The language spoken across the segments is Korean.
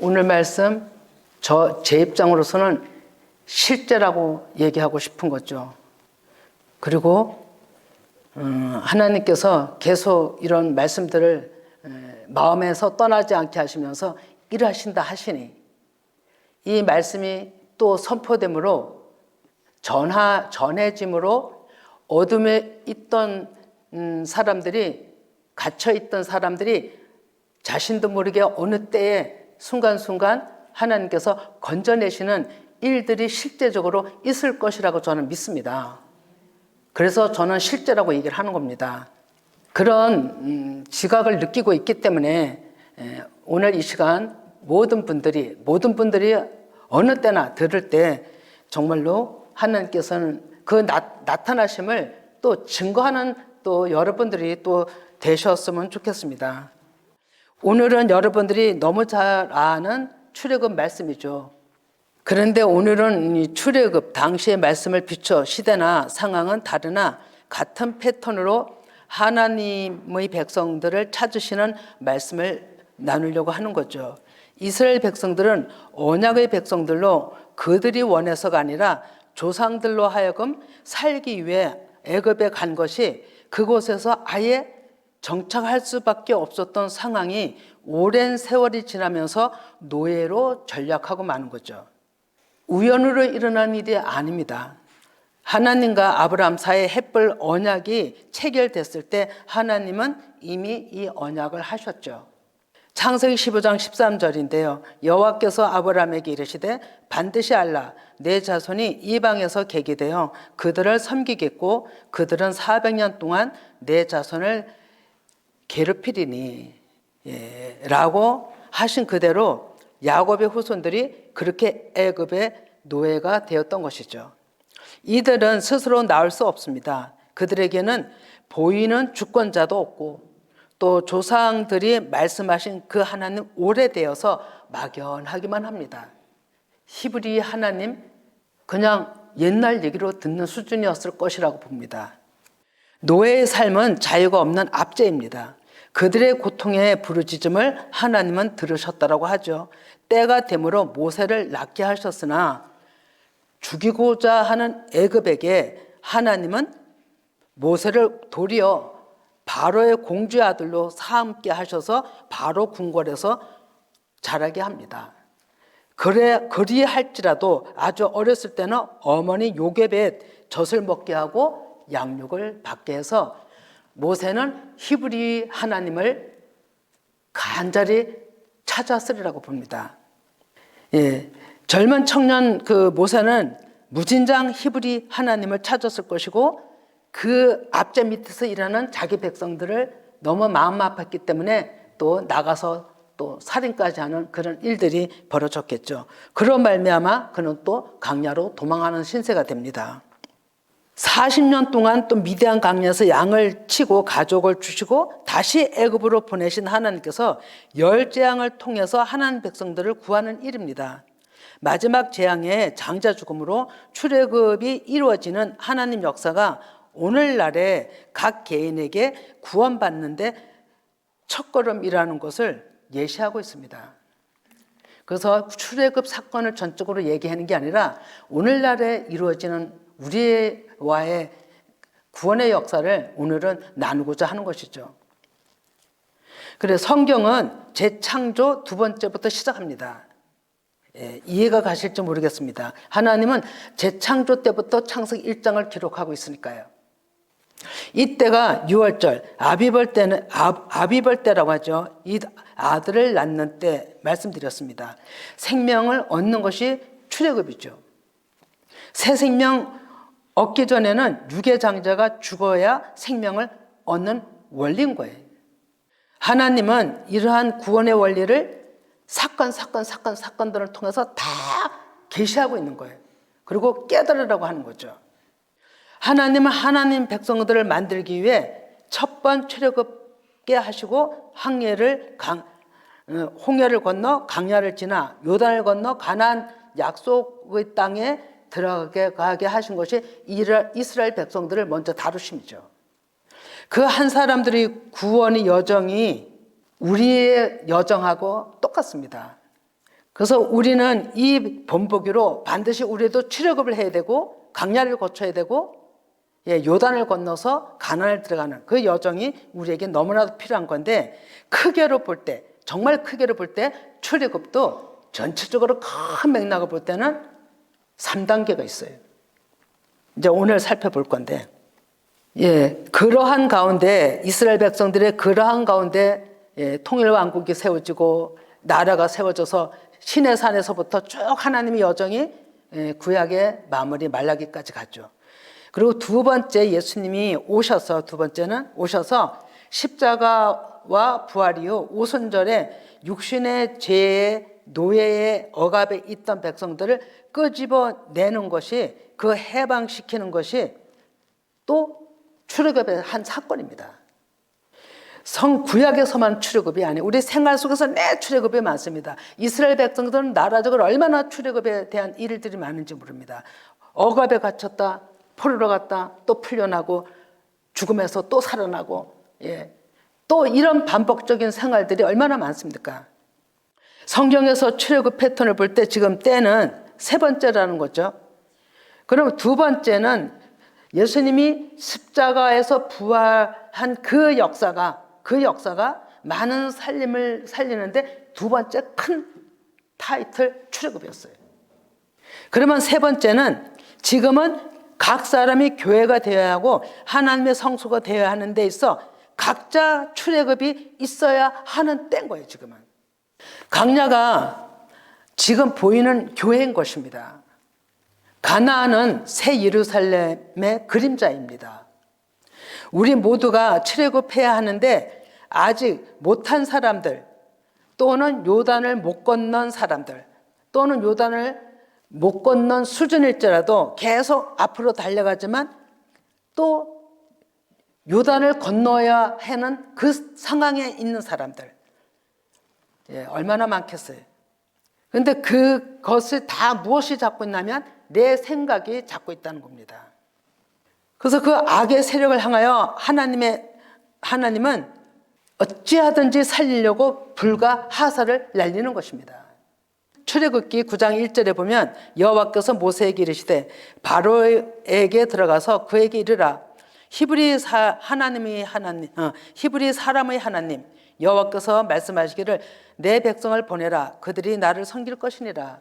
오늘 말씀 제 입장으로서는 실제라고 얘기하고 싶은 거죠. 그리고 하나님께서 계속 이런 말씀들을 마음에서 떠나지 않게 하시면서 일하신다 하시니 이 말씀이 또 선포됨으로 전해짐으로 어둠에 있던 사람들이 갇혀있던 사람들이 자신도 모르게 어느 때에 순간순간 하나님께서 건져내시는 일들이 실제적으로 있을 것이라고 저는 믿습니다. 그래서 저는 실제라고 얘기를 하는 겁니다. 그런 지각을 느끼고 있기 때문에 오늘 이 시간 모든 분들이 어느 때나 들을 때 정말로 하나님께서는 그 나타나심을 또 증거하는 또 여러분들이 또 되셨으면 좋겠습니다. 오늘은 여러분들이 너무 잘 아는 출애굽 말씀이죠. 그런데 오늘은 이 출애굽 당시의 말씀을 비춰 시대나 상황은 다르나 같은 패턴으로 하나님의 백성들을 찾으시는 말씀을 나누려고 하는 거죠. 이스라엘 백성들은 언약의 백성들로 그들이 원해서가 아니라 조상들로 하여금 살기 위해 애굽에 간 것이 그곳에서 아예 정착할 수밖에 없었던 상황이 오랜 세월이 지나면서 노예로 전락하고 마는 거죠. 우연으로 일어난 일이 아닙니다. 하나님과 아브라함 사이의 햇불 언약이 체결됐을 때 하나님은 이미 이 언약을 하셨죠. 창세기 15장 13절인데요. 여호와께서 아브라함에게 이르시되 반드시 알라 내 자손이 이방에서 계기되어 그들을 섬기겠고 그들은 400년 동안 내 자손을 괴롭히리니 라고 하신 그대로 야곱의 후손들이 그렇게 애굽의 노예가 되었던 것이죠. 이들은 스스로 나올 수 없습니다. 그들에게는 보이는 주권자도 없고 또 조상들이 말씀하신 그 하나님 오래되어서 막연하기만 합니다. 히브리 하나님 그냥 옛날 얘기로 듣는 수준이었을 것이라고 봅니다. 노예의 삶은 자유가 없는 압제입니다. 그들의 고통의 부르짖음을 하나님은 들으셨다라고 하죠. 때가 되므로 모세를 낫게 하셨으나 죽이고자 하는 애굽에게 하나님은 모세를 도리어 바로의 공주의 아들로 삼게 하셔서 바로 궁궐에서 자라게 합니다. 그리할지라도 아주 어렸을 때는 어머니 요게벳 젖을 먹게 하고 양육을 받게 해서 모세는 히브리 하나님을 간절히 찾았으리라고 봅니다. 젊은 청년 그 모세는 무진장 히브리 하나님을 찾았을 것이고 그 압제 밑에서 일하는 자기 백성들을 너무 마음 아팠기 때문에 또 나가서 또 살인까지 하는 그런 일들이 벌어졌겠죠. 그런 말미암아 그는 또 광야로 도망하는 신세가 됩니다. 40년 동안 또 미디안 광야에서 양을 치고 가족을 주시고 다시 애굽으로 보내신 하나님께서 열 재앙을 통해서 하나님 백성들을 구하는 일입니다. 마지막 재앙의 장자 죽음으로 출애굽이 이루어지는 하나님 역사가 오늘날에 각 개인에게 구원받는데 첫걸음이라는 것을 예시하고 있습니다. 그래서 출애굽 사건을 전적으로 얘기하는 게 아니라 오늘날에 이루어지는 우리와의 구원의 역사를 오늘은 나누고자 하는 것이죠. 그래서 성경은 재창조 두 번째부터 시작합니다. 이해가 가실지 모르겠습니다. 하나님은 재창조 때부터 창세기 1장을 기록하고 있으니까요. 이때가 6월절 아비벌 때라고 하죠. 이 아들을 낳는 때 말씀드렸습니다. 생명을 얻는 것이 출애굽이죠. 새 생명 얻기 전에는 육의 장자가 죽어야 생명을 얻는 원리인 거예요. 하나님은 이러한 구원의 원리를 사건들을 통해서 다 계시하고 있는 거예요. 그리고 깨달으라고 하는 거죠. 하나님은 하나님 백성들을 만들기 위해 첫 번 출애굽게 하시고 홍해를 건너 강야를 지나 요단을 건너 가나안 약속의 땅에 들어가게 하신 것이 이스라엘 백성들을 먼저 다루심이죠. 그 한 사람들의 구원의 여정이 우리의 여정하고 똑같습니다. 그래서 우리는 이 본보기로 반드시 우리도 출애굽을 해야 되고 광야를 거쳐야 되고 요단을 건너서 가나안을 들어가는 그 여정이 우리에게 너무나도 필요한 건데, 크게로 볼 때, 정말 크게로 볼 때 출애굽도 전체적으로 큰 맥락을 볼 때는 3단계가 있어요. 이제 오늘 살펴볼 건데, 그러한 가운데 이스라엘 백성들의 그러한 가운데 통일왕국이 세워지고 나라가 세워져서 시내산에서부터 쭉 하나님의 여정이 구약의 마무리 말라기까지 갔죠. 그리고 두 번째 예수님이 오셔서, 두 번째는 오셔서 십자가와 부활 이후 오순절에 육신의 죄의 노예의 억압에 있던 백성들을 끄집어내는 것이, 그 해방시키는 것이 또 출애굽의 한 사건입니다. 구약에서만 출애굽이 아니에요. 우리 생활 속에서 내 출애굽이 많습니다. 이스라엘 백성들은 나라적으로 얼마나 출애굽에 대한 일들이 많은지 모릅니다. 억압에 갇혔다, 포로로 갔다, 또 풀려나고, 죽음에서 또 살아나고, 또 이런 반복적인 생활들이 얼마나 많습니까? 성경에서 출애굽 패턴을 볼 때 지금 때는 세 번째라는 거죠. 그럼 두 번째는 예수님이 십자가에서 부활한 그 역사가 많은 살림을 살리는데 두 번째 큰 타이틀 출애굽이었어요. 그러면 세 번째는 지금은 각 사람이 교회가 되어야 하고 하나님의 성소가 되어야 하는 데 있어 각자 출애굽이 있어야 하는 때인 거예요. 지금은 광야가 지금 보이는 교회인 것입니다. 가나안은 새 예루살렘의 그림자입니다. 우리 모두가 출애굽해야 하는데 아직 못한 사람들, 또는 요단을 못 건넌 사람들, 또는 요단을 못 건넌 수준일지라도 계속 앞으로 달려가지만 또 요단을 건너야 하는 그 상황에 있는 사람들, 얼마나 많겠어요. 그런데 그것을 다 무엇이 잡고 있냐면 내 생각이 잡고 있다는 겁니다. 그래서 그 악의 세력을 향하여 하나님은 어찌하든지 살리려고 불과 하살을 날리는 것입니다. 출애굽기 9장 1절에 보면 여호와께서 모세에게 이르시되 바로에게 들어가서 그에게 이르라. 히브리 사람의 하나님 여호와께서 말씀하시기를 내 백성을 보내라. 그들이 나를 섬길 것이니라.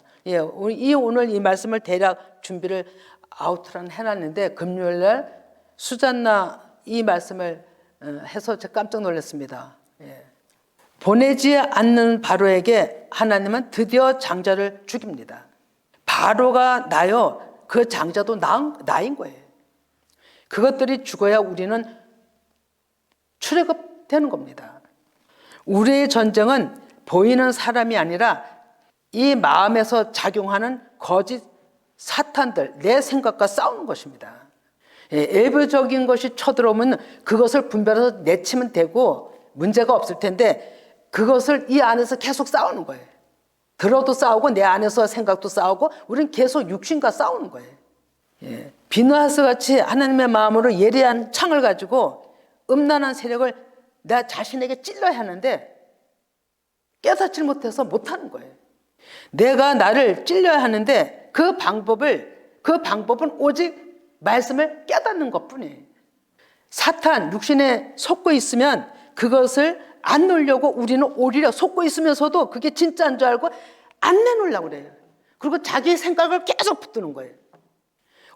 오늘 이 말씀을 대략 준비를 아우트라인 해놨는데 금요일날 수잔나 이 말씀을 해서 제가 깜짝 놀랐습니다. 보내지 않는 바로에게 하나님은 드디어 장자를 죽입니다. 바로가 나요, 그 장자도 나인 거예요. 그것들이 죽어야 우리는 출애굽되는 겁니다. 우리의 전쟁은 보이는 사람이 아니라 이 마음에서 작용하는 거짓 사탄들, 내 생각과 싸우는 것입니다. 외부적인 것이 쳐들어오면 그것을 분별해서 내치면 되고 문제가 없을 텐데, 그것을 이 안에서 계속 싸우는 거예요. 들어도 싸우고 내 안에서 생각도 싸우고 우리는 계속 육신과 싸우는 거예요. 비느하스 같이 하나님의 마음으로 예리한 창을 가지고 음란한 세력을 나 자신에게 찔러야 하는데 깨닫지 못해서 못하는 거예요. 내가 나를 찔려야 하는데 그 방법은 오직 말씀을 깨닫는 것뿐이에요. 사탄, 육신에 속고 있으면 그것을 안 놓으려고 우리는 오히려 속고 있으면서도 그게 진짜인 줄 알고 안 내놓으려고 그래요. 그리고 자기 생각을 계속 붙드는 거예요.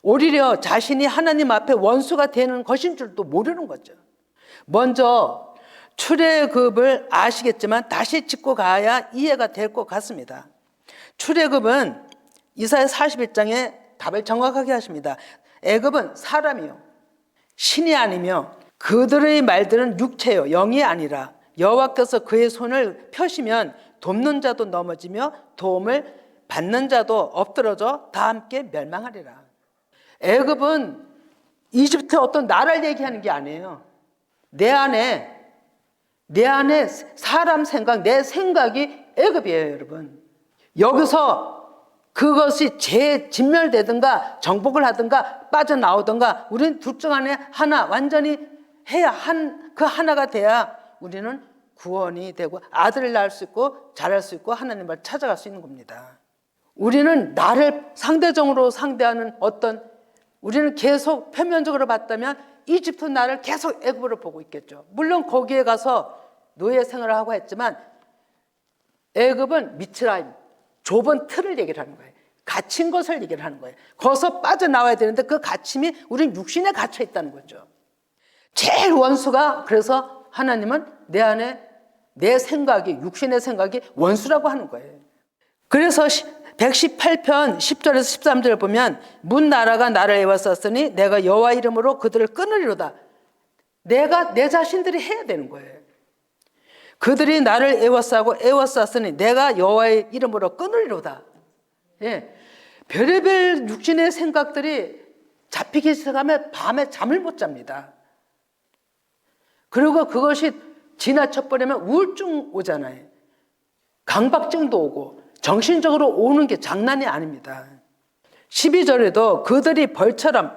오히려 자신이 하나님 앞에 원수가 되는 것인 줄도 모르는 거죠. 먼저 출애굽을 아시겠지만 다시 짚고 가야 이해가 될 것 같습니다. 출애굽은 이사야 41장에 답을 정확하게 하십니다. 애굽은 사람이요, 신이 아니며 그들의 말들은 육체요, 영이 아니라 여호와께서 그의 손을 펴시면 돕는 자도 넘어지며 도움을 받는 자도 엎드러져 다 함께 멸망하리라. 애굽은 이집트의 어떤 나라를 얘기하는 게 아니에요. 내 안에 사람 생각, 내 생각이 애굽이에요, 여러분. 여기서 그것이 재진멸되든가 정복을 하든가 빠져나오든가 우리는 둘 중 안에 하나 완전히 해야 그 하나가 돼야 우리는 구원이 되고 아들을 낳을 수 있고 자랄 수 있고 하나님을 찾아갈 수 있는 겁니다. 우리는 나를 상대적으로 상대하는 우리는 계속 표면적으로 봤다면 이집트 나를 계속 애굽으로 보고 있겠죠. 물론 거기에 가서 노예 생활을 하고 했지만 애굽은 미츠라임, 좁은 틀을 얘기를 하는 거예요. 갇힌 것을 얘기를 하는 거예요. 거기서 빠져나와야 되는데 그 갇힘이 우리 육신에 갇혀 있다는 거죠. 제일 원수가, 그래서 하나님은 내 안에 내 생각이, 육신의 생각이 원수라고 하는 거예요. 그래서 118편 10절에서 13절을 보면 문 나라가 나를 애워쌌으니 내가 여호와 이름으로 그들을 끊으리로다. 내가 내 자신들이 해야 되는 거예요. 그들이 나를 애워쌌으니 내가 여호와의 이름으로 끊으리로다. 예. 별의별 육신의 생각들이 잡히기 시작하면 밤에 잠을 못 잡니다. 그리고 그것이 지나쳐버리면 우울증 오잖아요. 강박증도 오고 정신적으로 오는 게 장난이 아닙니다. 12절에도 그들이 벌처럼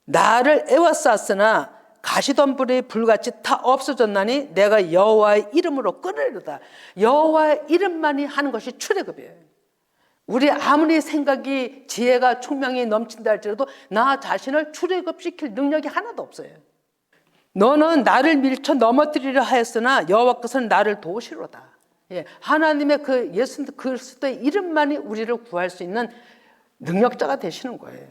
나를 애워쌌으나 가시덤불이 불같이 타 없어졌나니 내가 여호와의 이름으로 끊으리로다. 여호와의 이름만이 하는 것이 출애굽이에요. 우리 아무리 생각이 지혜가 총명이 넘친다 할지라도 나 자신을 출애굽시킬 능력이 하나도 없어요. 너는 나를 밀쳐 넘어뜨리려 하였으나 여호와께서는 나를 도우시로다. 예, 하나님의 그 예수 그리스도의 이름만이 우리를 구할 수 있는 능력자가 되시는 거예요.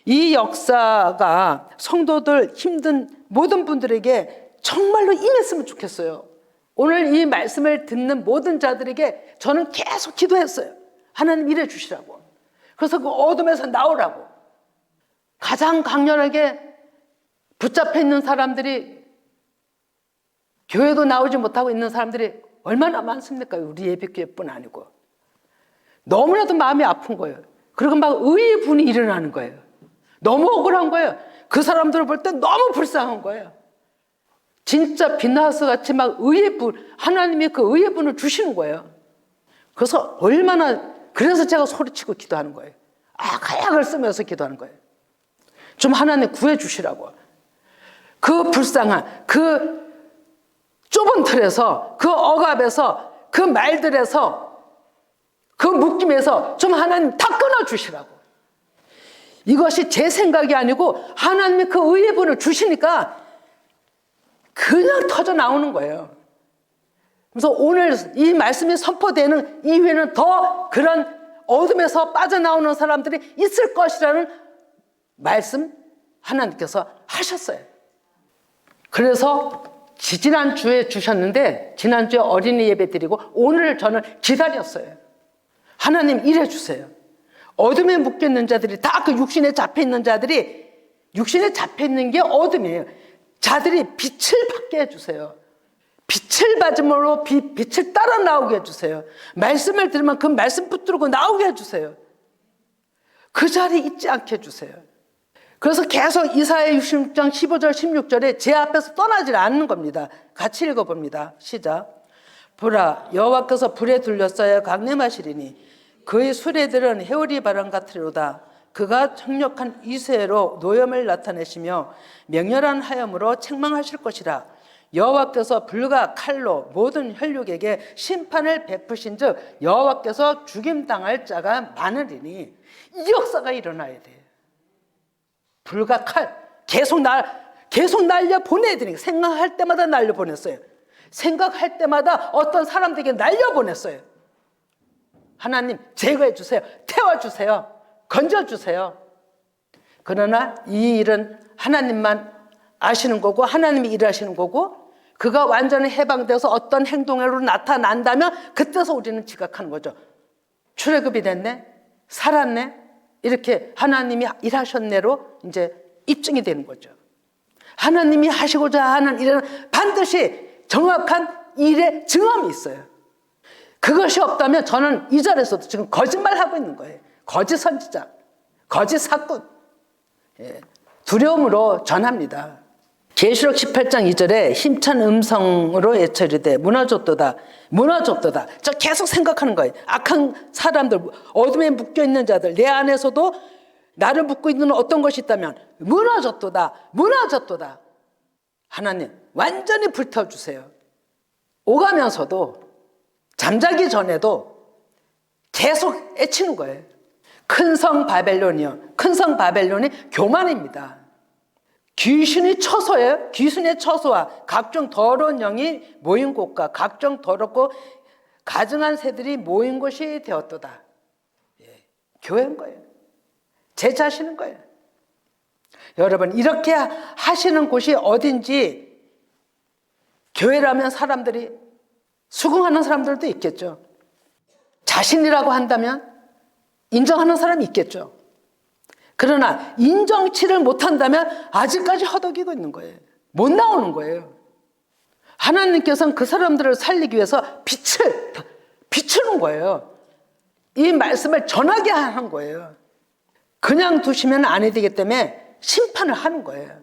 이 역사가 성도들 힘든 모든 분들에게 정말로 임했으면 좋겠어요. 오늘 이 말씀을 듣는 모든 자들에게 저는 계속 기도했어요. 하나님 일해 주시라고. 그래서 그 어둠에서 나오라고. 가장 강렬하게 붙잡혀 있는 사람들이, 교회도 나오지 못하고 있는 사람들이 얼마나 많습니까? 우리 예배교회뿐 아니고. 너무나도 마음이 아픈 거예요. 그리고 막 의의 분이 일어나는 거예요. 너무 억울한 거예요. 그 사람들을 볼 때 너무 불쌍한 거예요. 진짜 비나스 같이 막 의의 분, 하나님이 그 의의 분을 주시는 거예요. 그래서 제가 소리치고 기도하는 거예요. 가약을 쓰면서 기도하는 거예요. 좀 하나님 구해 주시라고. 그 불쌍한, 그 좁은 틀에서, 그 억압에서, 그 말들에서, 그 묶임에서 좀 하나님 다 끊어주시라고. 이것이 제 생각이 아니고 하나님이 그 의의 분을 주시니까 그냥 터져 나오는 거예요. 그래서 오늘 이 말씀이 선포되는 이후에는 더 그런 어둠에서 빠져나오는 사람들이 있을 것이라는 말씀 하나님께서 하셨어요. 그래서 지난주에 주셨는데 지난주에 어린이 예배 드리고 오늘 저는 기다렸어요. 하나님 일해 주세요. 어둠에 묶여 있는 자들이 다 그 육신에 잡혀 있는 자들이, 육신에 잡혀 있는 게 어둠이에요. 자들이 빛을 받게 해주세요. 빛을 받음으로 빛을 따라 나오게 해주세요. 말씀을 들으면 그 말씀 붙들고 나오게 해주세요. 그 자리에 있지 않게 해주세요. 그래서 계속 이사야 66장 15절 16절에 제 앞에서 떠나질 않는 겁니다. 같이 읽어봅니다. 시작. 보라, 여호와께서 불에 둘러싸여 강림하시리니 그의 수레들은 해오리 바람 같으리로다. 그가強力한 이세로 노염을 나타내시며 맹렬한 하염으로 책망하실 것이라. 여호와께서 불과 칼로 모든 혈육에게 심판을 베푸신즉 여호와께서 죽임당할 자가 많으리니. 이 역사가 일어나야 돼요. 불과 칼, 계속 날려 보내야 되니까. 생각할 때마다 날려 보냈어요. 생각할 때마다 어떤 사람들에게 날려 보냈어요. 하나님 제거해 주세요. 태워주세요. 건져주세요. 그러나 이 일은 하나님만 아시는 거고 하나님이 일하시는 거고, 그가 완전히 해방돼서 어떤 행동으로 나타난다면 그때서 우리는 지각하는 거죠. 출애굽이 됐네, 살았네, 이렇게 하나님이 일하셨네로 이제 입증이 되는 거죠. 하나님이 하시고자 하는 일은 반드시 정확한 일의 증언이 있어요. 그것이 없다면 저는 이 자리에서도 지금 거짓말하고 있는 거예요. 거짓 선지자, 거짓 사꾼. 두려움으로 전합니다. 계시록 18장 2절에 힘찬 음성으로 외쳐이르되 무너졌도다, 무너졌도다. 저 계속 생각하는 거예요. 악한 사람들, 어둠에 묶여있는 자들, 내 안에서도 나를 묶고 있는 어떤 것이 있다면 무너졌도다, 무너졌도다. 하나님 완전히 불태워주세요. 오가면서도 잠자기 전에도 계속 애치는 거예요. 큰 성 바벨론이요. 큰 성 바벨론이 교만입니다. 귀신의 처소예요. 귀신의 처소와 각종 더러운 영이 모인 곳과 각종 더럽고 가증한 새들이 모인 곳이 되었도다. 예, 교회인 거예요. 제자하시는 거예요. 여러분, 이렇게 하시는 곳이 어딘지 교회라면 사람들이 수긍하는 사람들도 있겠죠. 자신이라고 한다면 인정하는 사람이 있겠죠. 그러나 인정치를 못한다면 아직까지 허덕이고 있는 거예요. 못 나오는 거예요. 하나님께서는 그 사람들을 살리기 위해서 빛을 비추는 거예요. 이 말씀을 전하게 하는 거예요. 그냥 두시면 안 되기 때문에 심판을 하는 거예요.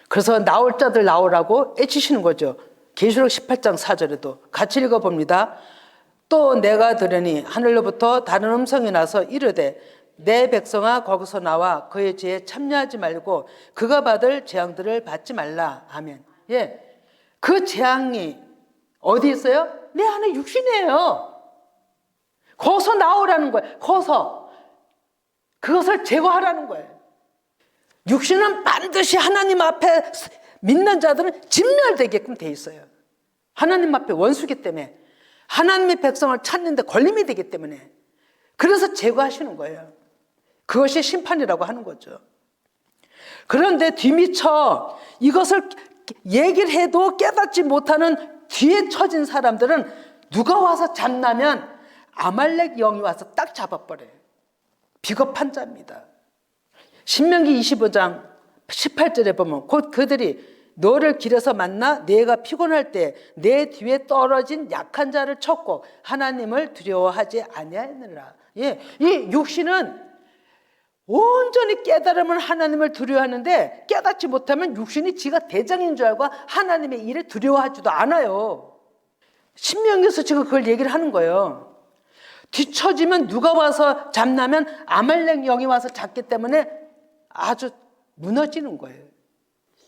그래서 나올 자들 나오라고 애치시는 거죠. 계시록 18장 4절에도 같이 읽어봅니다. 또 내가 들으니 하늘로부터 다른 음성이 나서 이르되 내 백성아 거기서 나와 그의 죄에 참여하지 말고 그가 받을 재앙들을 받지 말라. 아멘. 예, 그 재앙이 어디 있어요? 내 안에 육신이에요. 거기서 나오라는 거예요. 거기서 그것을 제거하라는 거예요. 육신은 반드시 하나님 앞에 믿는 자들은 진멸되게끔 돼 있어요. 하나님 앞에 원수기 때문에 하나님의 백성을 찾는 데 걸림이 되기 때문에 그래서 제거하시는 거예요. 그것이 심판이라고 하는 거죠. 그런데 뒤미처 이것을 얘기를 해도 깨닫지 못하는 뒤에 처진 사람들은 누가 와서 잡나면 아말렉 영이 와서 딱 잡아버려요. 비겁한 자입니다. 신명기 25장 18절에 보면 곧 그들이 너를 길에서 만나 내가 피곤할 때 내 뒤에 떨어진 약한 자를 쳤고 하나님을 두려워하지 아니하느니라. 예, 이 육신은 온전히 깨달으면 하나님을 두려워하는데 깨닫지 못하면 육신이 지가 대장인 줄 알고 하나님의 일을 두려워하지도 않아요. 신명기에서 지금 그걸 얘기를 하는 거예요. 뒤처지면 누가 와서 잡나면 아말렉 영이 와서 잡기 때문에 아주 무너지는 거예요.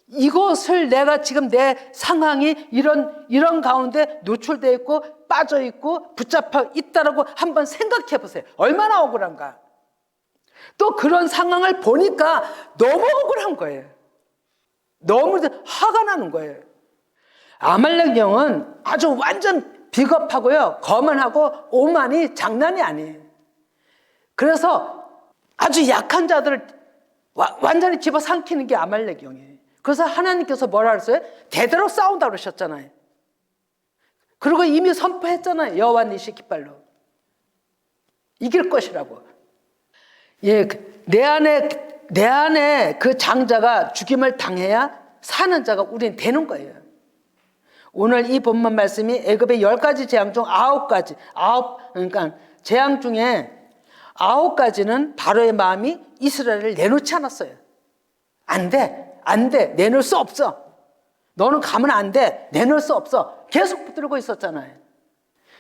이것을 내가 지금 내 상황이 이런 가운데 노출되어 있고 빠져 있고 붙잡혀 있다라고 한번 생각해 보세요. 얼마나 억울한가. 또 그런 상황을 보니까 너무 억울한 거예요. 너무 화가 나는 거예요. 아말렉 영은 아주 완전 비겁하고요. 거만하고 오만이 장난이 아니에요. 그래서 아주 약한 자들을 완전히 집어삼키는 게 아말렉 영이에요. 그래서 하나님께서 뭐라 그랬어요? 대대로 싸운다 그러셨잖아요. 그리고 이미 선포했잖아요. 여호와 니시 깃발로 이길 것이라고. 예, 내 안에 그 장자가 죽임을 당해야 사는 자가 우리는 되는 거예요. 오늘 이 본문 말씀이 애굽의 10가지 재앙 중 9가지, 그러니까 재앙 중에 9가지는 바로의 마음이 이스라엘을 내놓지 않았어요. 안 돼, 내놓을 수 없어. 너는 가면 안 돼, 내놓을 수 없어. 계속 붙들고 있었잖아요.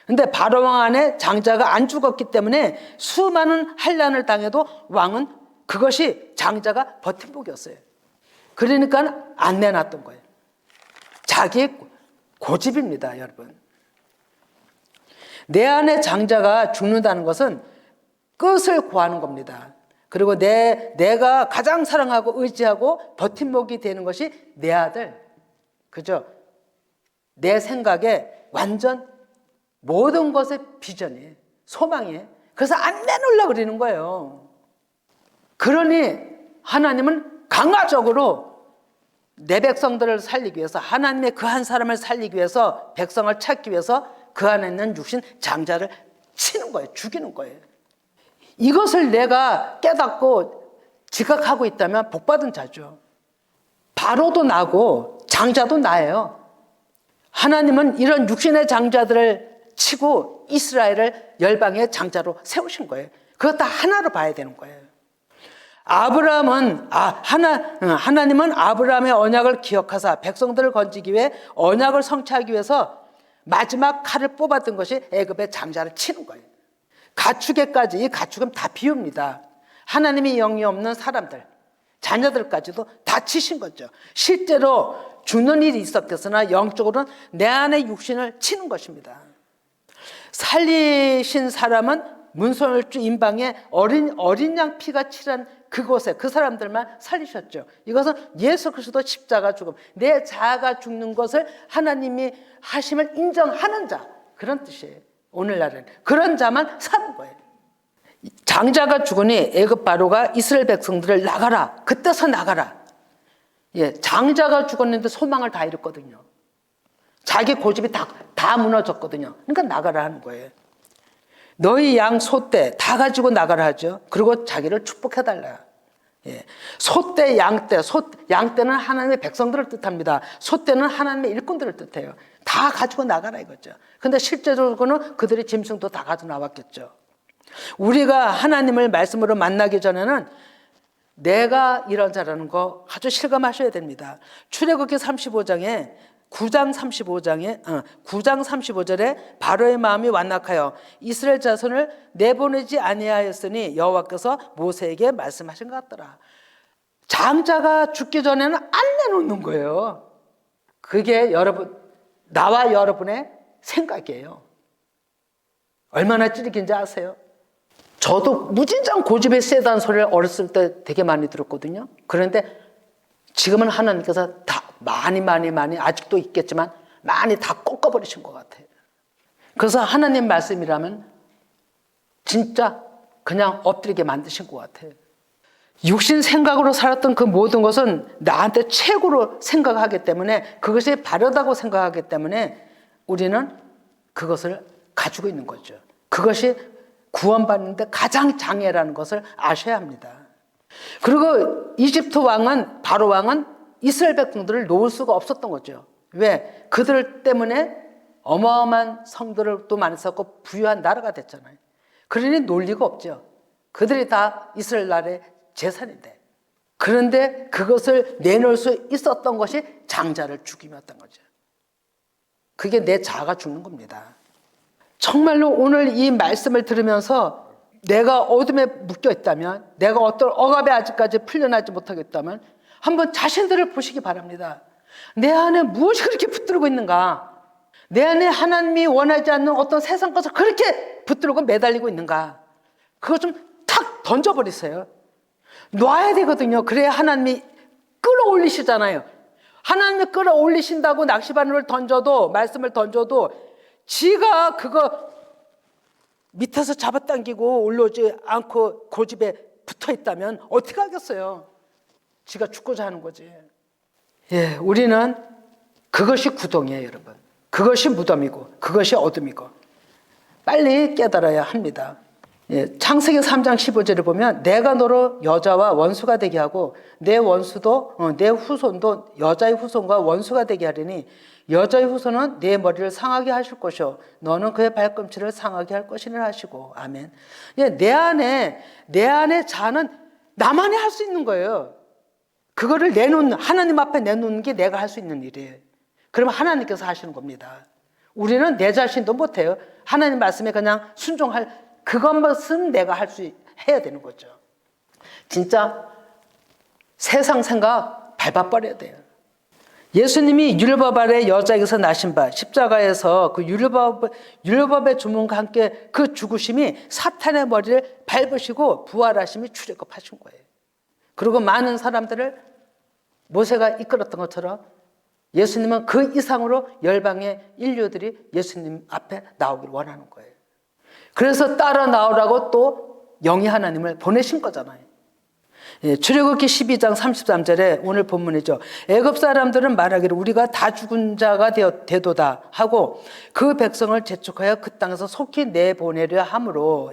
근데 바로 왕 안에 장자가 안 죽었기 때문에 수많은 환난을 당해도 왕은 그것이 장자가 버팀목이었어요. 그러니까 안 내놨던 거예요. 자기의 고집입니다, 여러분. 내 안에 장자가 죽는다는 것은 끝을 구하는 겁니다. 그리고 내가 가장 사랑하고 의지하고 버팀목이 되는 것이 내 아들, 그죠? 내 생각에 완전 모든 것의 비전이에요. 소망이에요. 그래서 안 내놓으려고 그러는 거예요. 그러니 하나님은 강화적으로 내 백성들을 살리기 위해서, 하나님의 그 한 사람을 살리기 위해서, 백성을 찾기 위해서 그 안에 있는 육신 장자를 치는 거예요. 죽이는 거예요. 이것을 내가 깨닫고 지각하고 있다면 복받은 자죠. 바로도 나고 장자도 나예요. 하나님은 이런 육신의 장자들을 치고 이스라엘을 열방의 장자로 세우신 거예요. 그것 다 하나로 봐야 되는 거예요. 하나님은 아브라함의 언약을 기억하사 백성들을 건지기 위해 언약을 성취하기 위해서 마지막 칼을 뽑았던 것이 애굽의 장자를 치는 거예요. 가축에까지, 이 가축은 다 비유입니다. 하나님의 영이 없는 사람들, 자녀들까지도 다치신 거죠. 실제로 죽는 일이 있었겠으나 영적으로는 내 안의 육신을 치는 것입니다. 살리신 사람은 문설주 임방에 어린 양 피가 칠한 그곳에 그 사람들만 살리셨죠. 이것은 예수 그리스도 십자가 죽음, 내 자아가 죽는 것을 하나님이 하심을 인정하는 자, 그런 뜻이에요. 오늘날은 그런 자만 사는 거예요. 장자가 죽으니 애굽 바로가 이스라엘 백성들을 나가라, 그때서 나가라. 장자가 죽었는데 소망을 다 잃었거든요. 자기 고집이 다 무너졌거든요. 그러니까 나가라 하는 거예요. 너희 양 소떼 다 가지고 나가라 하죠. 그리고 자기를 축복해달라. 소떼, 양떼, 양떼는 하나님의 백성들을 뜻합니다. 소떼는 하나님의 일꾼들을 뜻해요. 다 가지고 나가라 이거죠. 근데 실제적으로는 그들의 짐승도 다 가지고 나왔겠죠. 우리가 하나님을 말씀으로 만나기 전에는 내가 이런 자라는 거 아주 실감하셔야 됩니다. 출애굽기 35장에 9장 35절에 바로의 마음이 완악하여 이스라엘 자손을 내보내지 아니하였으니 여호와께서 모세에게 말씀하신 것 같더라. 장자가 죽기 전에는 안 내놓는 거예요. 그게 나와 여러분의 생각이에요. 얼마나 찌르긴지 아세요? 저도 무진장 고집에 세다는 소리를 어렸을 때 되게 많이 들었거든요. 그런데 지금은 하나님께서 다 많이 아직도 있겠지만 많이 다 꺾어버리신 것 같아요. 그래서 하나님 말씀이라면 진짜 그냥 엎드리게 만드신 것 같아요. 육신 생각으로 살았던 그 모든 것은 나한테 최고로 생각하기 때문에, 그것이 바르다고 생각하기 때문에 우리는 그것을 가지고 있는 거죠. 그것이 구원받는데 가장 장애라는 것을 아셔야 합니다. 그리고 이집트 왕은, 바로 왕은 이스라엘 백성들을 놓을 수가 없었던 거죠. 왜? 그들 때문에 어마어마한 성들을 또 많이 쌓고 부유한 나라가 됐잖아요. 그러니 놀 리가 없죠. 그들이 다 이스라엘 나라의 재산인데. 그런데 그것을 내놓을 수 있었던 것이 장자를 죽임이었던 거죠. 그게 내 자아가 죽는 겁니다. 정말로 오늘 이 말씀을 들으면서 내가 어둠에 묶여 있다면, 내가 어떤 억압에 아직까지 풀려나지 못하겠다면 한번 자신들을 보시기 바랍니다. 내 안에 무엇이 그렇게 붙들고 있는가? 내 안에 하나님이 원하지 않는 어떤 세상 것을 그렇게 붙들고 매달리고 있는가? 그거 좀 탁 던져버리세요. 놔야 되거든요. 그래야 하나님이 끌어올리시잖아요. 하나님이 끌어올리신다고 낚시바늘을 던져도, 말씀을 던져도 지가 그거 밑에서 잡아당기고 올라오지 않고 고집에 붙어 있다면 어떻게 하겠어요? 지가 죽고자 하는 거지. 우리는 그것이 구덩이에요, 여러분. 그것이 무덤이고 그것이 어둠이고 빨리 깨달아야 합니다. 창세기 3장 15절을 보면 내가 너로 여자와 원수가 되게 하고 내 원수도 내 후손도 여자의 후손과 원수가 되게 하리니 여자의 후손은 내 머리를 상하게 하실 것이요 너는 그의 발꿈치를 상하게 할 것이라 하시고. 아멘. 내 안에 자는 나만이 할 수 있는 거예요. 그거를 하나님 앞에 내놓는 게 내가 할 수 있는 일이에요. 그러면 하나님께서 하시는 겁니다. 우리는 내 자신도 못해요. 하나님 말씀에 그냥 순종할 그것만 내가 해야 되는 거죠. 진짜 세상 생각 밟아버려야 돼요. 예수님이 율법 아래 여자에게서 나신 바 십자가에서 그 율법의 주문과 함께 그 죽으심이 사탄의 머리를 밟으시고 부활하심이 출애굽하신 거예요. 그리고 많은 사람들을 모세가 이끌었던 것처럼 예수님은 그 이상으로 열방의 인류들이 예수님 앞에 나오길 원하는 거예요. 그래서 따라 나오라고 또 영이 하나님을 보내신 거잖아요. 출애굽기 12장 33절에 오늘 본문이죠. 애굽 사람들은 말하기를 우리가 다 죽은 자가 되도다 하고 그 백성을 재촉하여 그 땅에서 속히 내보내려 함으로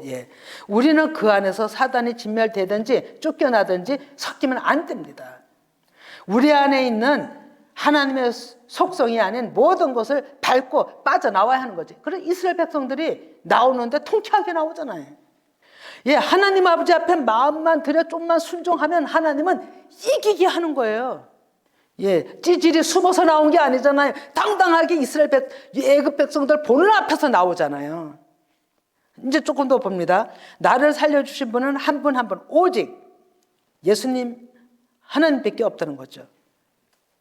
우리는 그 안에서 사단이 진멸되든지 쫓겨나든지 섞이면 안 됩니다. 우리 안에 있는 하나님의 속성이 아닌 모든 것을 밟고 빠져나와야 하는 거지. 그래서 이스라엘 백성들이 나오는데 통쾌하게 나오잖아요. 하나님 아버지 앞에 마음만 들여 좀만 순종하면 하나님은 이기게 하는 거예요. 찌질이 숨어서 나온 게 아니잖아요. 당당하게 애굽 백성들 보는 앞에서 나오잖아요. 이제 조금 더 봅니다. 나를 살려주신 분은 한 분 한 분 오직 예수님 하나님밖에 없다는 거죠.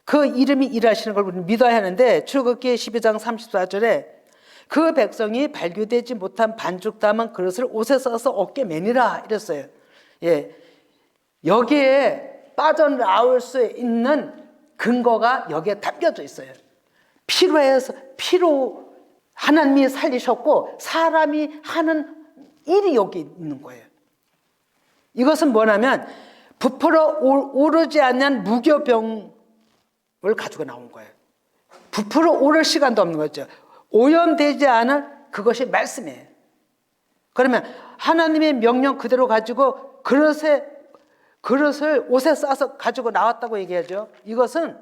그 이름이 일하시는 걸 우리는 믿어야 하는데, 출애굽기 12장 34절에 그 백성이 발교되지 못한 반죽 담은 그릇을 옷에 싸서 어깨 매니라 이랬어요. 예, 여기에 빠져나올 수 있는 근거가 여기에 담겨져 있어요. 피로 하나님이 살리셨고 사람이 하는 일이 여기 있는 거예요. 이것은 뭐냐면 부풀어 오르지 않는 무교병을 가지고 나온 거예요. 부풀어 오를 시간도 없는 거죠. 오염되지 않은 그것이 말씀이에요. 그러면 하나님의 명령 그대로 가지고 그릇을 옷에 싸서 가지고 나왔다고 얘기하죠. 이것은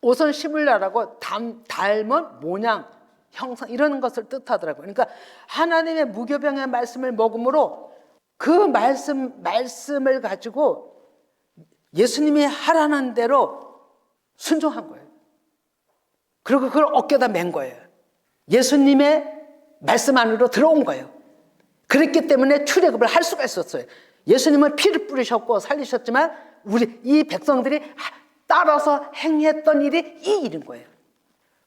옷은 심으려라고 닮은 모양, 형상 이런 것을 뜻하더라고요. 그러니까 하나님의 무교병의 말씀을 먹음으로 그 말씀을 가지고 예수님이 하라는 대로 순종한 거예요. 그리고 그걸 어깨다 맨 거예요. 예수님의 말씀 안으로 들어온 거예요. 그랬기 때문에 출애굽을 할 수가 있었어요. 예수님은 피를 뿌리셨고 살리셨지만 우리 이 백성들이 따라서 행했던 일이 이 일인 거예요.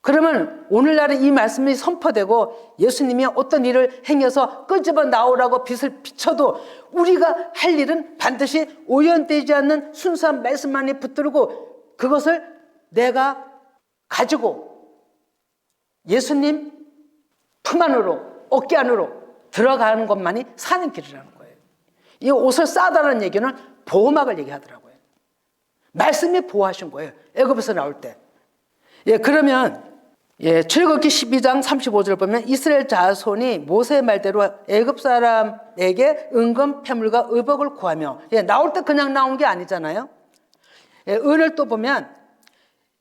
그러면 오늘날에 이 말씀이 선포되고 예수님이 어떤 일을 행해서 끄집어 나오라고 빛을 비춰도 우리가 할 일은 반드시 오염되지 않는 순수한 말씀만이 붙들고 그것을 내가 가지고 예수님 품 안으로, 어깨 안으로 들어가는 것만이 사는 길이라는 거예요. 이 옷을 싸다는 얘기는 보호막을 얘기하더라고요. 말씀이 보호하신 거예요. 애굽에서 나올 때. 예, 그러면 출애굽기 12장 35절 보면 이스라엘 자손이 모세의 말대로 애굽 사람에게 은금, 패물과 의복을 구하며, 나올 때 그냥 나온 게 아니잖아요. 은을 또 보면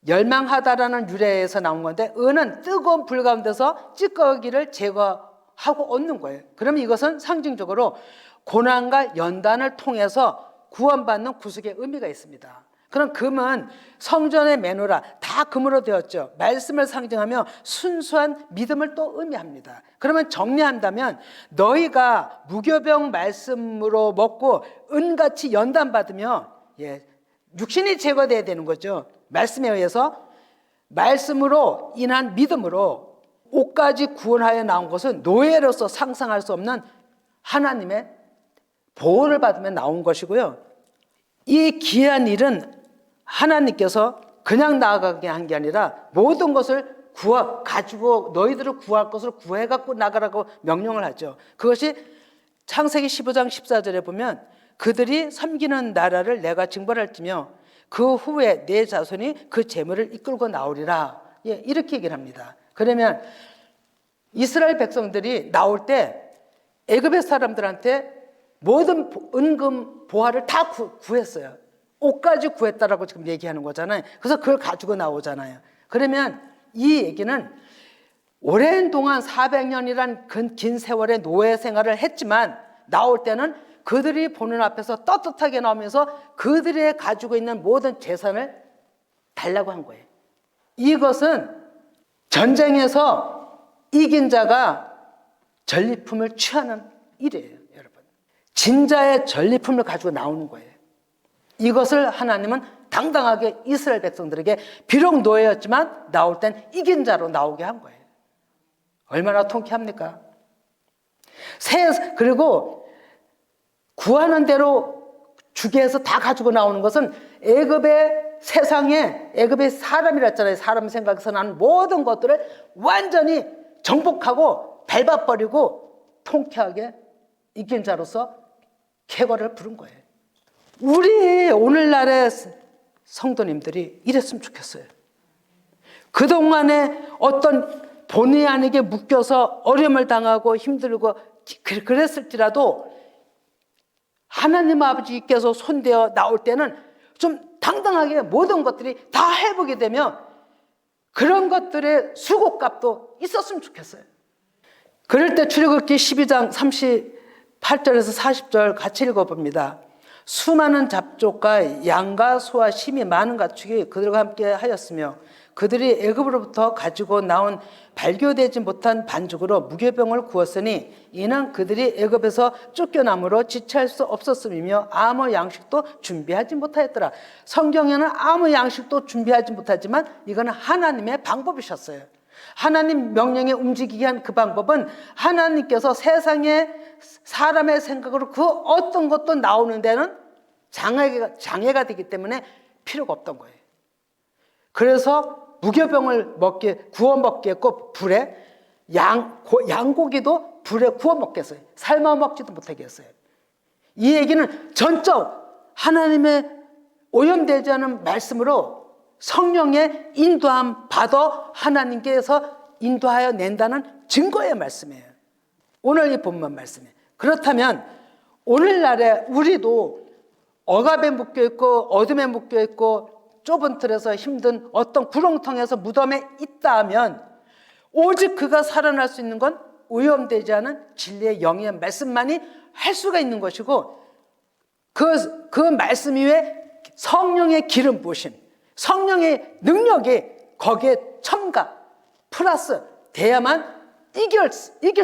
열망하다라는 유래에서 나온 건데, 은은 뜨거운 불 가운데서 찌꺼기를 제거하고 얻는 거예요. 그러면 이것은 상징적으로 고난과 연단을 통해서 구원받는 구속의 의미가 있습니다. 그럼 금은 성전의 메노라, 다 금으로 되었죠. 말씀을 상징하며 순수한 믿음을 또 의미합니다. 그러면 정리한다면 너희가 무교병 말씀으로 먹고 은같이 연단받으며, 육신이 제거돼야 되는 거죠. 말씀에 의해서 말씀으로 인한 믿음으로 옷까지 구원하여 나온 것은 노예로서 상상할 수 없는 하나님의 보호를 받으며 나온 것이고요. 이 귀한 일은 하나님께서 그냥 나아가게 한 게 아니라 모든 것을 가지고 너희들을 구할 것을 구해 갖고 나가라고 명령을 하죠. 그것이 창세기 15장 14절에 보면 그들이 섬기는 나라를 내가 징벌할지며 그 후에 내 자손이 그 재물을 이끌고 나오리라. 이렇게 얘기를 합니다. 그러면 이스라엘 백성들이 나올 때 애굽의 사람들한테 모든 은금 보화를 다 구했어요. 옷까지 구했다라고 지금 얘기하는 거잖아요. 그래서 그걸 가지고 나오잖아요. 그러면 이 얘기는 오랜 동안 400년이란 긴 세월의 노예 생활을 했지만 나올 때는 그들이 보는 앞에서 떳떳하게 나오면서 그들이 가지고 있는 모든 재산을 달라고 한 거예요. 이것은 전쟁에서 이긴 자가 전리품을 취하는 일이에요, 여러분. 진자의 전리품을 가지고 나오는 거예요. 이것을 하나님은 당당하게 이스라엘 백성들에게 비록 노예였지만 나올 땐 이긴 자로 나오게 한 거예요. 얼마나 통쾌합니까? 그리고 구하는 대로 주게 해서 다 가지고 나오는 것은 애굽의 사람이라 했잖아요. 사람 생각에서 나는 모든 것들을 완전히 정복하고 밟아버리고 통쾌하게 이긴 자로서 쾌거를 부른 거예요. 우리 오늘날의 성도님들이 이랬으면 좋겠어요. 그동안에 어떤 본의 아니게 묶여서 어려움을 당하고 힘들고 그랬을지라도 하나님 아버지께서 손대어 나올 때는 좀 당당하게 모든 것들이 다 해보게 되면 그런 것들의 수고값도 있었으면 좋겠어요. 그럴 때 출애굽기 12장 38절에서 40절 같이 읽어봅니다. 수많은 잡족과 양과 소와 심이 많은 가축이 그들과 함께 하였으며 그들이 애굽으로부터 가지고 나온 발교되지 못한 반죽으로 무교병을 구웠으니 이는 그들이 애굽에서 쫓겨남으로 지체할 수 없었음이며 아무 양식도 준비하지 못하였더라. 성경에는 아무 양식도 준비하지 못하지만 이거는 하나님의 방법이셨어요. 하나님 명령에 움직이게 한 그 방법은 하나님께서 세상에 사람의 생각으로 그 어떤 것도 나오는 데는 장애가 되기 때문에 필요가 없던 거예요. 그래서 무교병을 구워 먹게 했고, 불에 양고기도 불에 구워 먹게 했어요. 삶아 먹지도 못하게 했어요. 이 얘기는 전적 하나님의 오염되지 않은 말씀으로 성령의 인도함 받아 하나님께서 인도하여 낸다는 증거의 말씀이에요. 오늘 이 본문 말씀이에요. 그렇다면 오늘날에 우리도 억압에 묶여있고 어둠에 묶여있고 좁은 틀에서 힘든 어떤 구렁텅이에서 무덤에 있다 하면 오직 그가 살아날 수 있는 건 오염되지 않은 진리의 영의 말씀만이 할 수가 있는 것이고, 그 말씀 위에 성령의 기름 부으심, 성령의 능력이 거기에 첨가 플러스 돼야만 이길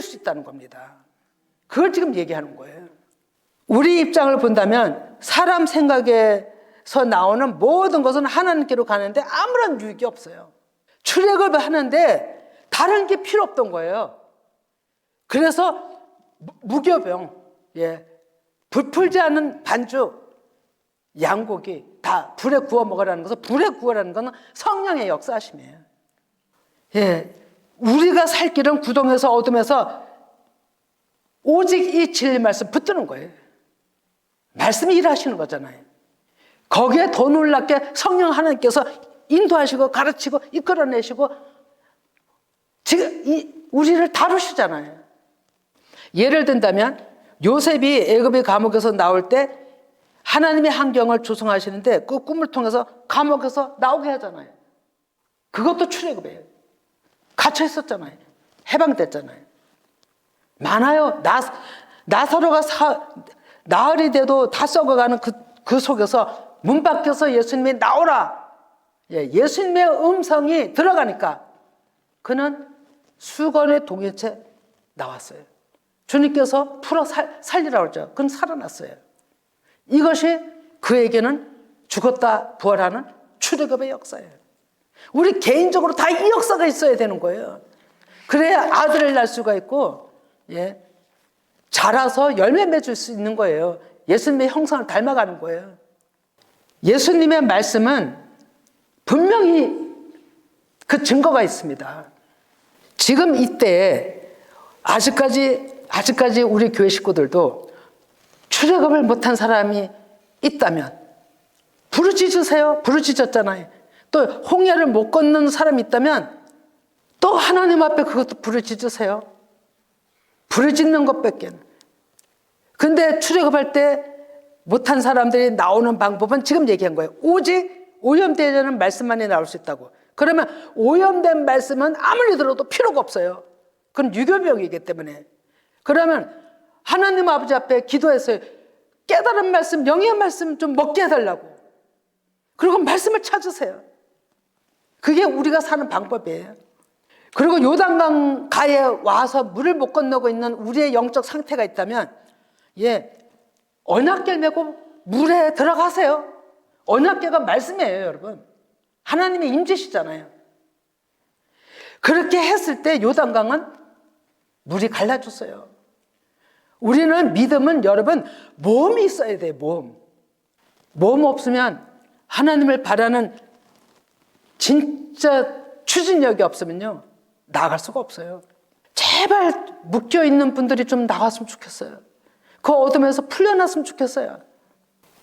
수 있다는 겁니다. 그걸 지금 얘기하는 거예요. 우리 입장을 본다면 사람 생각에서 나오는 모든 것은 하나님께로 가는데 아무런 유익이 없어요. 출애굽을 하는데 다른 게 필요 없던 거예요. 그래서 무교병, 불풀지 않은 반죽, 양고기 다 불에 구워 먹으라는 것은, 불에 구워라는 것은 성령의 역사하심이에요. 우리가 살 길은 구동에서 어둠에서 오직 이 진리 말씀 붙드는 거예요. 말씀이 일하시는 거잖아요. 거기에 더 놀랍게 성령 하나님께서 인도하시고 가르치고 이끌어내시고 지금 우리를 다루시잖아요. 예를 든다면 요셉이 애굽의 감옥에서 나올 때 하나님의 환경을 조성하시는데 그 꿈을 통해서 감옥에서 나오게 하잖아요. 그것도 출애굽이에요. 갇혀 있었잖아요. 해방됐잖아요. 많아요. 나사로가 나흘이 돼도 다 썩어가는 그 속에서 문 밖에서 예수님이 나오라. 예수님의 음성이 들어가니까 그는 수건의 동이채 나왔어요. 주님께서 풀어 살리라고 했죠. 그건 살아났어요. 이것이 그에게는 죽었다 부활하는 출애굽의 역사예요. 우리 개인적으로 다 이 역사가 있어야 되는 거예요. 그래야 아들을 낳을 수가 있고, 자라서 열매 맺을 수 있는 거예요. 예수님의 형상을 닮아가는 거예요. 예수님의 말씀은 분명히 그 증거가 있습니다. 지금 이때 아직까지 우리 교회 식구들도 출애굽을 못한 사람이 있다면 부르짖으세요. 부르짖었잖아요. 또 홍해를 못 건너는 사람이 있다면 또 하나님 앞에 그것도 부르짖으세요. 부르짖는 것밖에. 근데 출애굽할 때 못한 사람들이 나오는 방법은 지금 얘기한 거예요. 오직 오염되지 않은 말씀만이 나올 수 있다고. 그러면 오염된 말씀은 아무리 들어도 필요가 없어요. 그건 유교병이기 때문에. 그러면 하나님 아버지 앞에 기도했어요. 깨달은 말씀, 영의 말씀 좀 먹게 해달라고. 그리고 말씀을 찾으세요. 그게 우리가 사는 방법이에요. 그리고 요단강 가에 와서 물을 못 건너고 있는 우리의 영적 상태가 있다면, 언약궤를 메고 물에 들어가세요. 언약궤가 말씀이에요, 여러분. 하나님의 임재시잖아요. 그렇게 했을 때 요단강은 물이 갈라졌어요. 우리는 믿음은 여러분 모험이 있어야 돼요. 모험 없으면, 하나님을 바라는 진짜 추진력이 없으면요 나아갈 수가 없어요. 제발 묶여있는 분들이 좀 나갔으면 좋겠어요. 그 어둠에서 풀려났으면 좋겠어요.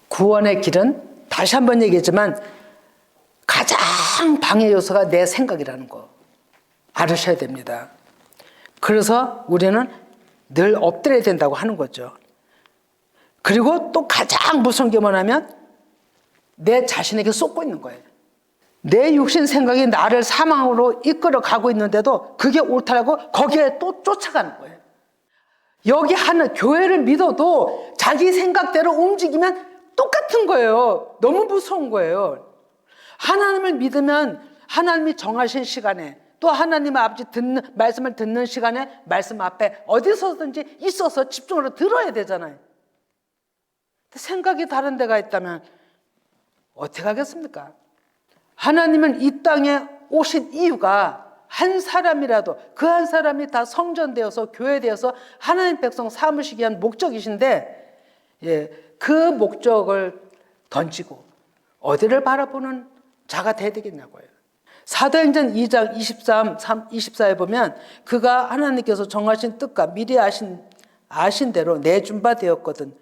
구원의 길은 다시 한번 얘기했지만 가장 방해 요소가 내 생각이라는 거 알으셔야 됩니다. 그래서 우리는 늘 엎드려야 된다고 하는 거죠. 그리고 또 가장 무서운 게 뭐냐면 내 자신에게 쏟고 있는 거예요. 내 육신 생각이 나를 사망으로 이끌어 가고 있는데도 그게 옳다라고 거기에 또 쫓아가는 거예요. 여기 하는 교회를 믿어도 자기 생각대로 움직이면 똑같은 거예요. 너무 무서운 거예요. 하나님을 믿으면 하나님이 정하신 시간에 또 하나님 아버지 말씀을 듣는 시간에 말씀 앞에 어디서든지 있어서 집중으로 들어야 되잖아요. 생각이 다른 데가 있다면 어떻게 하겠습니까? 하나님은 이 땅에 오신 이유가 한 사람이라도 그 한 사람이 다 성전되어서 교회되어서 하나님 백성 삼으시기 위한 목적이신데, 그 목적을 던지고 어디를 바라보는 자가 돼야 되겠냐고요. 사도행전 2장 24에 보면 그가 하나님께서 정하신 뜻과 미리 아신 대로 내준 바 되었거든.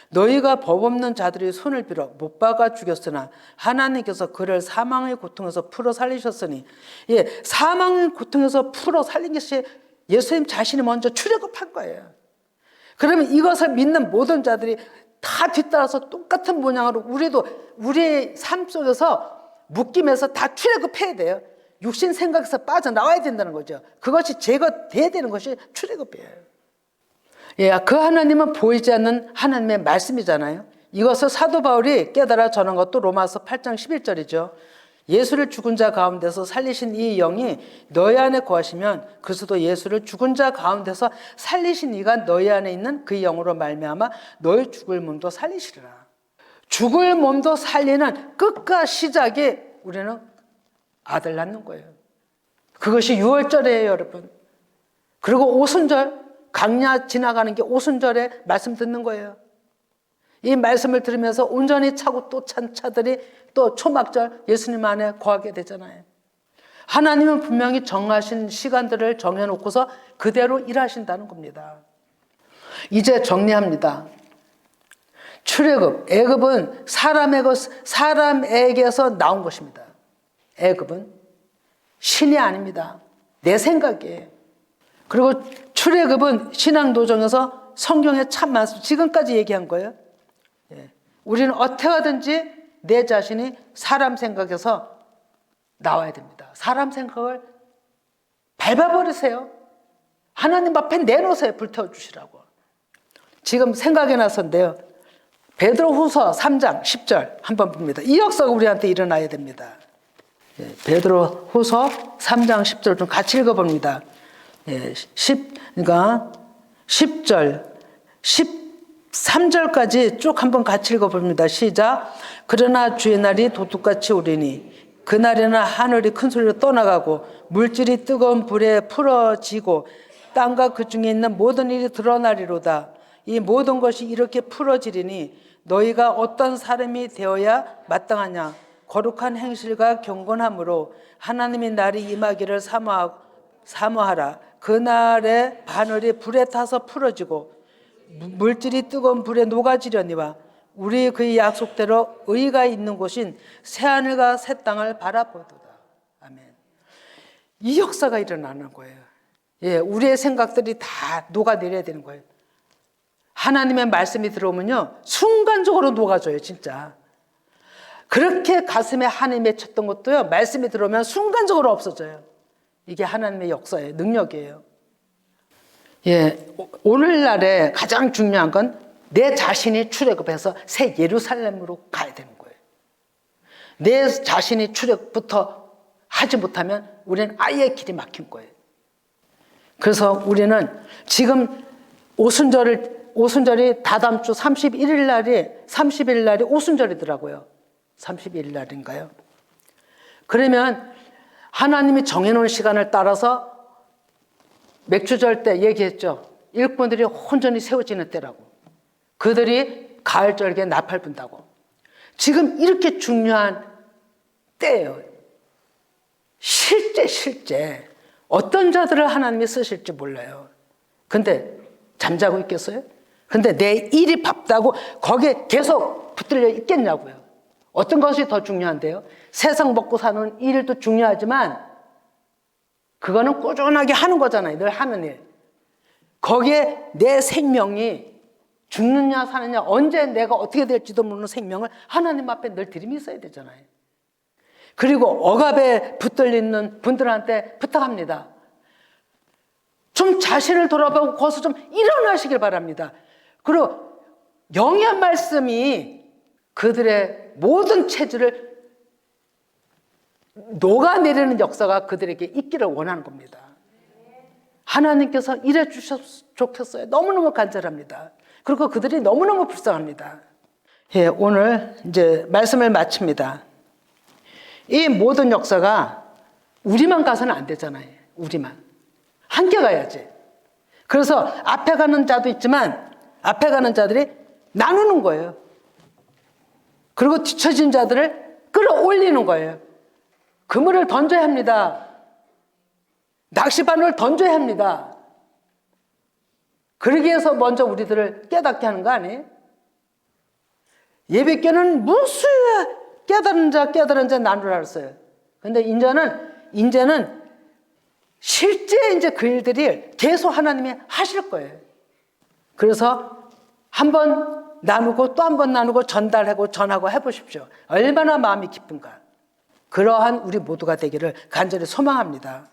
너희가 법 없는 자들이 손을 빌어 못 박아 죽였으나 하나님께서 그를 사망의 고통에서 풀어 살리셨으니, 사망의 고통에서 풀어 살린 것이 예수님 자신이 먼저 출애굽한 거예요. 그러면 이것을 믿는 모든 자들이 다 뒤따라서 똑같은 모양으로 우리도 우리의 삶 속에서 묶임에서 다 출애굽해야 돼요. 육신 생각에서 빠져나와야 된다는 거죠. 그것이 제거돼야 되는 것이 출애굽이에요. 그 하나님은 보이지 않는 하나님의 말씀이잖아요. 이것을 사도 바울이 깨달아 전한 것도 로마서 8장 11절이죠. 예수를 죽은 자 가운데서 살리신 이 영이 너희 안에 거하시면 그리스도 예수를 죽은 자 가운데서 살리신 이가 너희 안에 있는 그 영으로 말미암아 너희 죽을 몸도 살리시리라. 죽을 몸도 살리는 끝과 시작이 우리는 아들 낳는 거예요. 그것이 유월절이에요, 여러분. 그리고 오순절, 강야 지나가는 게 오순절에 말씀 듣는 거예요. 이 말씀을 들으면서 온전히 차고 또 찬 차들이 또 초막절 예수님 안에 거하게 되잖아요. 하나님은 분명히 정하신 시간들을 정해놓고서 그대로 일하신다는 겁니다. 이제 정리합니다. 출애굽, 애굽은 사람에게서 나온 것입니다. 애굽은 신이 아닙니다. 내 생각이에요. 그리고 출애굽은 신앙도정에서 성경에 참 많습니다. 지금까지 얘기한 거예요. 우리는 어떻게 하든지 내 자신이 사람 생각에서 나와야 됩니다. 사람 생각을 밟아버리세요. 하나님 앞에 내놓으세요. 불태워 주시라고. 지금 생각이 나서인데요. 베드로후서 3장 10절 한번 봅니다. 이 역사가 우리한테 일어나야 됩니다. 베드로후서 3장 10절 좀 같이 읽어봅니다. 그러니까 10절, 13절까지 쭉 한번 같이 읽어봅니다. 시작. 그러나 주의 날이 도둑같이 오리니 그날에는 하늘이 큰 소리로 떠나가고 물질이 뜨거운 불에 풀어지고 땅과 그 중에 있는 모든 일이 드러나리로다. 이 모든 것이 이렇게 풀어지리니 너희가 어떤 사람이 되어야 마땅하냐. 거룩한 행실과 경건함으로 하나님의 날이 임하기를 사모하라. 그날에 바늘이 불에 타서 풀어지고 물질이 뜨거운 불에 녹아지려니와 우리 그의 약속대로 의가 있는 곳인 새하늘과 새 땅을 바라보도다. 아멘. 이 역사가 일어나는 거예요. 우리의 생각들이 다 녹아내려야 되는 거예요. 하나님의 말씀이 들어오면요 순간적으로 녹아져요. 진짜 그렇게 가슴에 한이 맺혔던 것도요 말씀이 들어오면 순간적으로 없어져요. 이게 하나님의 역사예요. 능력이에요. 오늘날에 가장 중요한 건 내 자신이 출애굽해서 새 예루살렘으로 가야 되는 거예요. 내 자신이 출애굽부터 하지 못하면 우리는 아예 길이 막힌 거예요. 그래서 우리는 지금 오순절이 다다음 주 30일 날이 오순절이더라고요. 31일 날인가요? 그러면 하나님이 정해놓은 시간을 따라서 맥주절 때 얘기했죠. 일꾼들이 혼전히 세워지는 때라고. 그들이 가을절기에 나팔 분다고. 지금 이렇게 중요한 때예요. 실제 어떤 자들을 하나님이 쓰실지 몰라요. 근데 잠자고 있겠어요? 근데 내 일이 바쁘다고 거기에 계속 붙들려 있겠냐고요. 어떤 것이 더 중요한데요? 세상 먹고 사는 일도 중요하지만 그거는 꾸준하게 하는 거잖아요. 늘 하는 일. 거기에 내 생명이 죽느냐 사느냐 언제 내가 어떻게 될지도 모르는 생명을 하나님 앞에 늘 드림이 있어야 되잖아요. 그리고 억압에 붙들리는 분들한테 부탁합니다. 좀 자신을 돌아보고 거기서 좀 일어나시길 바랍니다. 그리고 영의 말씀이 그들의 모든 체질을 녹아내리는 역사가 그들에게 있기를 원하는 겁니다. 하나님께서 이래 주셨으면 좋겠어요. 너무너무 간절합니다. 그리고 그들이 너무너무 불쌍합니다. 예, 오늘 이제 말씀을 마칩니다. 이 모든 역사가 우리만 가서는 안 되잖아요. 우리만. 함께 가야지. 그래서 앞에 가는 자도 있지만 앞에 가는 자들이 나누는 거예요. 그리고 뒤처진 자들을 끌어올리는 거예요. 그물을 던져야 합니다. 낚시바늘을 던져야 합니다. 그러기 위해서 먼저 우리들을 깨닫게 하는 거 아니에요? 예배께는 무수히 깨달은 자 나누라 그랬어요. 근데 이제는 실제 이제 그 일들이 계속 하나님이 하실 거예요. 그래서 한 번 나누고 또 한 번 나누고 전달하고 전하고 해보십시오. 얼마나 마음이 기쁜가. 그러한 우리 모두가 되기를 간절히 소망합니다.